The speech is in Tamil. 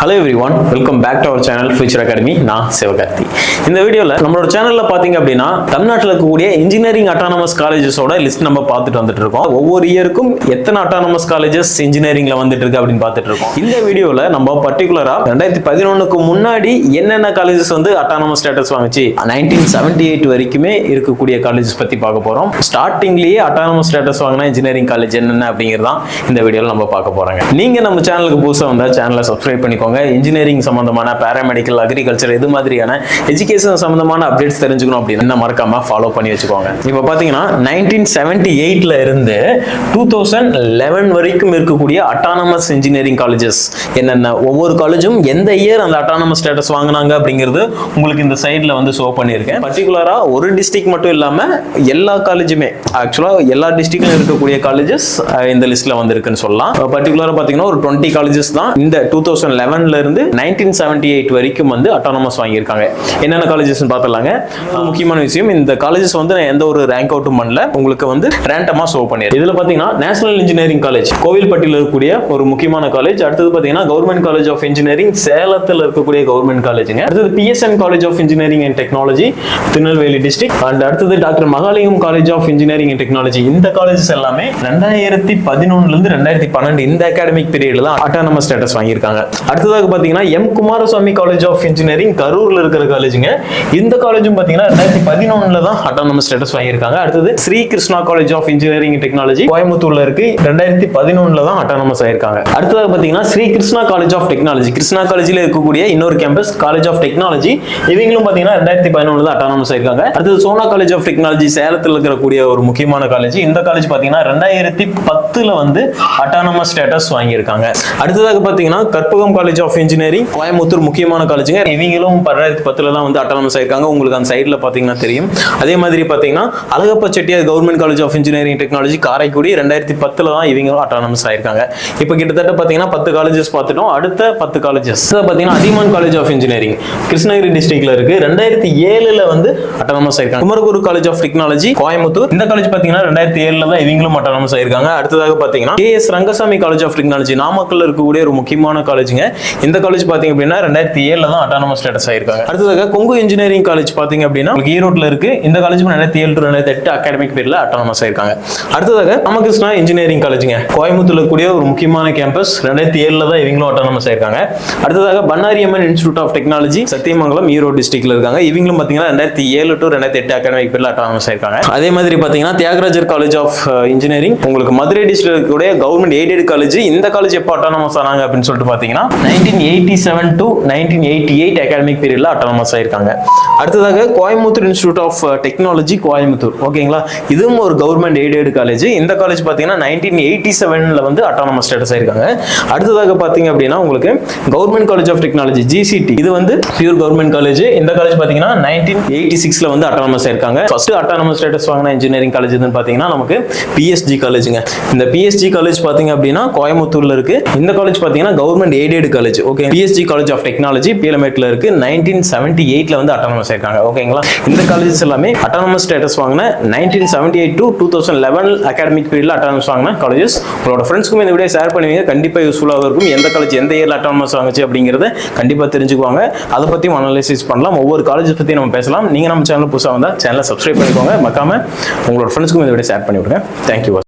Hello everyone, welcome back to our channel Future Academy. நான் சிவகார்த்தி. இந்த வீடியோல நம்மளோட சேனல்ல பாத்தீங்க அப்படின்னா தமிழ்நாட்டில் இருக்கக்கூடிய இன்ஜினியரிங் அட்டானமஸ் காலேஜஸோட லிஸ்ட் நம்ம பார்த்துட்டு வந்துட்டு இருக்கோம். ஒவ்வொரு இயருக்கும் எத்தனை அட்டானமஸ் காலேஜஸ் இன்ஜினியரிங்ல வந்துட்டு இருக்கு அப்படின்னு பார்த்துட்டு இருக்கோம். இந்த வீடியோல நம்ம பர்டிகுலரா 2011க்கு முன்னாடி என்னென்ன காலேஜஸ் வந்து அட்டானமஸ் ஸ்டேட்டஸ் வாங்குச்சு 1978 வரைக்குமே இருக்கக்கூடிய காலேஜஸ் பத்தி பார்க்க போறோம். ஸ்டார்டிங்லயே அட்டானமஸ் ஸ்டேட்டஸ் வாங்கின இன்ஜினியரிங் காலேஜ் என்னென்ன அப்படிங்கறதான் இந்த வீடியோல நம்ம பார்க்க போறாங்க. நீங்க நம்ம சேனலுக்கு புதுசா வந்தா சேனலை சப்ஸ்கிரைப் பண்ணிக்கோங்க. இன்ஜினியரிங் சம்பந்தமான பாராமெடிக்கல் அக்ரிகல்ச்சர் இது மாதிரியான எஜுகேஷன் சம்பந்தமான அப்டேட்ஸ் தெரிஞ்சுக்கணும் அப்படின்னு மறக்காம ஃபாலோ பண்ணி வச்சுக்கோங்க. இப்போ பாத்தீங்கன்னா 1978ல இருந்து 2011 வரைக்கும் இருக்கக்கூடிய அட்டானமஸ் இன்ஜினியரிங் காலேஜஸ் என்னென்ன, ஒவ்வொரு காலேஜும் எந்த இயர் அந்த அட்டானமஸ் ஸ்டேட்டஸ் வாங்கினாங்க அப்படிங்கிறது உங்களுக்கு இந்த சைட்ல வந்து ஷோ பண்ணியிருக்கேன். பர்டிகுலரா ஒரு டிஸ்ட்ரிக்ட் மட்டும் இல்லாம எல்லா காலேஜுமே, ஆக்சுவலா எல்லா டிஸ்ட்ரிக்ட்ல இருக்கக்கூடிய காலேஜஸ் இந்த லிஸ்ட்ல வந்து இருக்குன்னு சொல்லலாம். பர்டிகுலரா பாத்தீங்கன்னா ஒரு 20 காலேஜஸ் தான் இந்த 2011ல இருந்து 1978 வரைக்கும் வந்து அட்டானமஸ் வாங்கியிருக்காங்க. என்னென்ன காலேஜஸ் பார்த்தலாங்க. முக்கியமான விஷயம், இந்த காலேஜஸ் வந்து எந்த ஒரு ரேங்க் அவுட்டும் பண்ணல, உங்களுக்கு வந்து ரேண்டமா ஷோ பண்ணிருக்கு. இதுல பாத்தீங்கன்னா நேஷனல் இன்ஜினியரிங் காலேஜ் கோவில்பட்டியில் இருக்கக்கூடிய ஒரு முக்கியமான காலேஜ். அடுத்தது பாத்தீங்கன்னா கவர்மெண்ட் காலேஜ் ஆஃப் இன்ஜினியரிங் சேலத்தில் இருக்கக்கூடிய கவர்மெண்ட் காலேஜுங்க. அடுத்தது PSN college of engineering and technology Tirunelveli district. And அடுத்தது doctor Mahalingam college of engineering and technology. இந்த காலேஜஸ் எல்லாமே 2011 இருந்து 2012 இந்த அகாடமிக் பீரியட்ல தான் அட்டானமஸ் ஸ்டேட்டஸ் வாங்கியிருக்காங்க. அடுத்ததாக பாத்தீங்கன்னா M Kumaraswamy college of engineering கரூர்ல இருக்கிற காலேஜுங்க. இந்த காலேஜும் பாத்தீங்கன்னா 2011ல தான் அட்டானமஸ் ஸ்டேட்டஸ் வாங்கியிருக்காங்க. அடுத்தது Sri Krishna college of engineering technology கோயம்புத்தூர்ல இருக்கு. 2011ல தான் அட்டானமஸ் ஆயிருக்காங்க. அடுத்ததாக பாத்தீங்கன்னா Sri Krishna college of technology, Krishna காலேஜ்ல இருக்கக்கூடிய இன்னொரு கேம்பஸ் காலேஜ் ஆஃப் டெக்னாலஜி. இவங்களும் பாத்தீங்கன்னா 2011ல தான் அட்டானமஸ் ஆயிருக்காங்க. அடுத்தது சோனா காலேஜ் ஆஃப் டெக்னாலஜி சேலத்தில் இருக்கக்கூடிய ஒரு முக்கியமான காலேஜ். இந்த காலேஜ் பாத்தீங்கன்னா 2010ல வந்து அட்டானமஸ் ஸ்டேட்டஸ் வாங்கியிருக்காங்க. அடுத்ததாக பாத்தீங்கன்னா Karpagam college of engineering Coimbatore முக்கியமான காலேஜுங்க. இவங்களும் 2010ல தான் வந்து அட்டானமஸ் ஆயிருக்காங்க. உங்களுக்கு அந்த சைட்ல பாத்தீங்கன்னா தெரியும். அதே மாதிரி பாத்தீங்கன்னா Alagappa Chettiar government college of engineering technology Karaikudi 2010ல தான் இவங்களும் அட்டானமஸ் ஆயிருக்காங்க. இப்போ கிட்டத்தட்ட பாத்தீங்கன்னா 10 காலேஜஸ் பார்த்துட்டோம். அடுத்த 10 காலேஜஸ் பாத்தீங்கன்னா Adhiyamaan college of engineering Krishnagiri டிஸ்ட்ரிக்ட்ல இருக்கு. 2007ல வந்து அட்டானமஸ் ஆயிருக்காங்க. Kumaraguru college of technology Coimbatore. இந்த காலேஜ் பாத்தீங்கன்னா 2007ல தான் இவங்களும் அட்டானமஸ் ஆயிருக்காங்க. அடுத்ததாக பாத்தீங்கன்னா KS Rangasamy college of technology நாமக்கல்ல இருக்கக்கூடிய ஒரு முக்கியமான காலேஜுங்க. இந்த காலேஜ் பாத்தீங்க அப்படின்னா 2007ல தான் அட்டானமஸ் ஸ்டேட்டஸ் ஆயிருக்காங்க. அடுத்ததாக கொங்கு இன்ஜினியரிங் காலேஜ் பாத்தீங்க அப்படின்னா ஈரோட்ல இருக்கு. இந்த காலேஜ் 2007 to 2008 அகாடமிக் பீரியட்ல அட்டானமஸ் ஆயிருக்காங்க. அடுத்ததாக ராமகிருஷ்ணா இன்ஜினியரிங் காலேஜுங்க கோயம்புத்தூர்ல இருக்கக்கூடிய ஒரு முக்கியமான கேம்பஸ். 2007ல தான் இவங்களும் அட்டானமஸ் ஆயிருக்காங்க. அடுத்ததாக Bannari Amman institute of technology Sathyamangalam Erode டிஸ்ட்ரிக்ட்ல இருக்காங்க. இவங்களும் பாத்தீங்கன்னா 2007 to 2008 அகாடமிக் பீரியட்ல அட்டானமஸ் ஆயிருக்காங்க. அதே மாதிரி பாத்தீங்கன்னா தியாகராஜர் காலேஜ் ஆஃப் இன்ஜினியரிங் உங்களுக்கு மதுரை டிஸ்ட்ரிக்ட்ல இருக்கக்கூடிய கவர்மெண்ட் எய்டட் காலேஜ். இந்த காலேஜ் எப்போ அட்டானமஸ் ஆனாங்க அப்படின்னு சொல்லிட்டு பாத்தீங்கன்னா 1987 to 1988 அகாடமிக் பீரியட்ல அட்டானமஸ் ஆயிருக்காங்க. அடுத்ததாக Coimbatore institute of technology Coimbatore, ஓகேங்களா. இதுவும் ஒரு கவர்மெண்ட் எய்டட் காலேஜ். இந்த காலேஜ் பாத்தீங்கன்னா 1987ல வந்து அட்டானமஸ் ஸ்டேட்டஸ் ஆயிருக்காங்க. அடுத்ததாக பாத்தீங்க அப்படின்னா உங்களுக்கு government college of technology GCT, இது வந்து பியூர் கவர்மெண்ட் காலேஜ். இந்த காலேஜ் பாத்தீங்கன்னா 1986ல வந்து அட்டானமஸ் ஆயிருக்காங்க. ஃபர்ஸ்ட் அட்டானமஸ் ஸ்டேட்டஸ் வாங்கின இன்ஜினியரிங் காலேஜ் எதுன்னு பாத்தீங்கன்னா நமக்கு PSG காலேஜுங்க. இந்த PSG காலேஜ் பாத்தீங்க அப்படின்னா கோயம்புத்தூர்ல இருக்கு. இந்த காலேஜ் பாத்தீங்கன்னா government aided college, okay. PSG college of technology பீலமேட்ல இருக்கு. 1978ல வந்து அட்டானமஸ் ஆயிருக்காங்க, ஓகேங்களா. இந்த காலேஜஸ் எல்லாமே அட்டானமஸ் ஸ்டேட்டஸ் வாங்கின 1978 to 2011 அகாடமிக் பீரியட்ல அட்டானமஸ் வாங்கின காலேஜஸ். உங்களோட ஃப்ரெண்ட்ஸ்க்கும் இந்த வீடியோ ஷேர் பண்ணுவீங்க, கண்டிப்பா யூஸ்ஃபுல்லாக இருக்கும். எந்த காலேஜ் எந்த இயர்ல அட்டானமஸ் வாங்குச்சு அப்படிங்கறத கண்டிப்பா தெரிஞ்சுக்குவாங்க. அதை பத்தியும் அனலைசிஸ் பண்ணலாம். ஒவ்வொரு காலேஜ் பத்தி நம்ம பேசலாம். நீங்க நம்ம சேனல் புதுசா வந்தா சேனலை சப்ஸ்கிரைப் பண்ணிக்கோங்க. மறக்காம உங்களோட ஃப்ரெண்ட்ஸ்க்கும் இந்த வீடியோ ஷேர் பண்ணி விடுங்க. தேங்க்யூ.